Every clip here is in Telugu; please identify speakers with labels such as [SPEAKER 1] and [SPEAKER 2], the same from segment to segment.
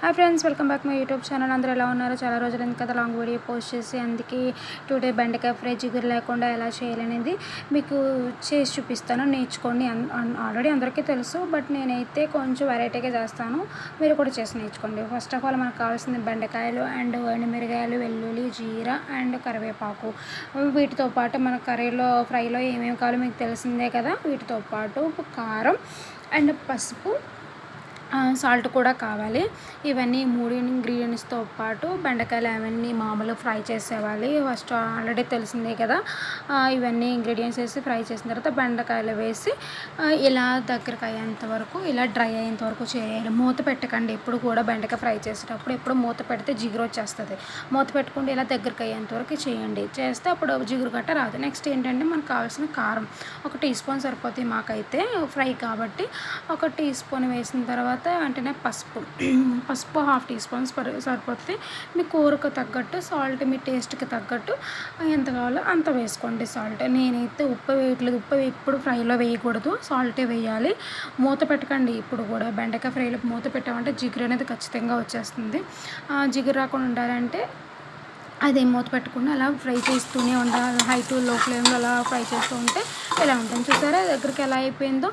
[SPEAKER 1] Hi friends, welcome back my YouTube channel. అందరూ ఎలా ఉన్నారు? చాలా రోజులు అయింది కదా లాంగ్ వీడియో పోస్ట్ చేసి. అందుకే టుడే బెండకాయ ఫ్రై జిగురు లేకుండా ఎలా చేయాలనేది మీకు చేసి చూపిస్తాను. నేర్చుకోండి. ఆల్రెడీ అందరికీ తెలుసు, బట్ నేనైతే కొంచెం వెరైటీగా చేస్తాను. మీరు కూడా చేసి నేర్చుకోండి. ఫస్ట్ ఆఫ్ ఆల్ మనకు కావాల్సింది బెండకాయలు అండ్ ఎండుమిరగాయలు, వెల్లుల్లి, జీరా అండ్ కరివేపాకు. వీటితో పాటు మన కర్రీలో ఫ్రైలో ఏమేమి కావాలో మీకు తెలిసిందే కదా. వీటితో పాటు కారం అండ్ పసుపు, సాల్ట్ కూడా కావాలి. ఇవన్నీ 3 ఇంగ్రీడియంట్స్తో పాటు బెండకాయలు అవన్నీ మామూలు ఫ్రై చేసేవాలి. ఫస్ట్ ఆల్రెడీ తెలిసిందే కదా. ఇవన్నీ ఇంగ్రీడియంట్స్ వేసి ఫ్రై చేసిన తర్వాత బెండకాయలు వేసి ఇలా దగ్గరకు అయ్యేంత వరకు, ఇలా డ్రై అయ్యేంత వరకు చేయాలి. మూత పెట్టకండి ఎప్పుడు కూడా. బెండకాయ ఫ్రై చేసేటప్పుడు ఎప్పుడు మూత పెడితే జిగురు వచ్చేస్తుంది. మూత పెట్టుకుంటే ఇలా దగ్గరకు అయ్యేంత వరకు చేయండి. చేస్తే అప్పుడు జిగురు గట్ట రాదు. నెక్స్ట్ ఏంటంటే మనకు కావాల్సిన కారం 1 టీ స్పూన్ సరిపోతుంది. మాకైతే ఫ్రై కాబట్టి 1 టీ స్పూన్ వేసిన తర్వాత వెంటనే పసుపు 1/2 టీ స్పూన్స్ సరిపోతుంది. మీ కూరకు తగ్గట్టు సాల్ట్, మీ టేస్ట్కి తగ్గట్టు ఎంత కావాలో అంత వేసుకోండి సాల్ట్. నేనైతే ఉప్పు వేయట్లేదు. ఉప్పు ఎప్పుడు ఫ్రైలో వేయకూడదు, సాల్టే వేయాలి. మూత పెట్టకండి ఇప్పుడు కూడా. బెండకాయ ఫ్రైలో మూత పెట్టామంటే జిగురు అనేది ఖచ్చితంగా వచ్చేస్తుంది. జిగురు రాకుండా ఉండాలంటే అదే మూత పెట్టకుండా అలా ఫ్రై చేస్తూనే ఉండాలి. హై టు లో ఫ్లేమ్లో అలా ఫ్రై చేస్తూ ఉంటే ఇలా ఉంటుంది. చూసారా దగ్గరికి ఎలా అయిపోయిందో.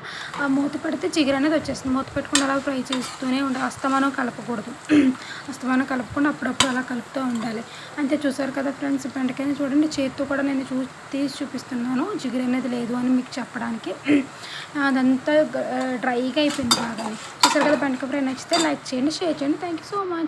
[SPEAKER 1] మూత పెడితే జిగురు అనేది వచ్చేస్తుంది. మూత పెట్టకుండా అలా ఫ్రై చేస్తూనే ఉండాలి. అస్తమానం కలపకూడదు. అస్తమానం కలపకుండా అప్పుడప్పుడు అలా కలుపుతూ ఉండాలి. అంతే. చూసారు కదా ఫ్రెండ్స్, బెండకాయని చూడండి. చేతితో కూడా నేను తీసి చూపిస్తున్నాను, జిగురు అనేది లేదు అని మీకు చెప్పడానికి. అదంతా డ్రైగా అయిపోయింది బాగా. చూసారు కదా. బెండకాయ ఫ్రై నచ్చితే లైక్ చేయండి, షేర్ చేయండి. Thank you so much.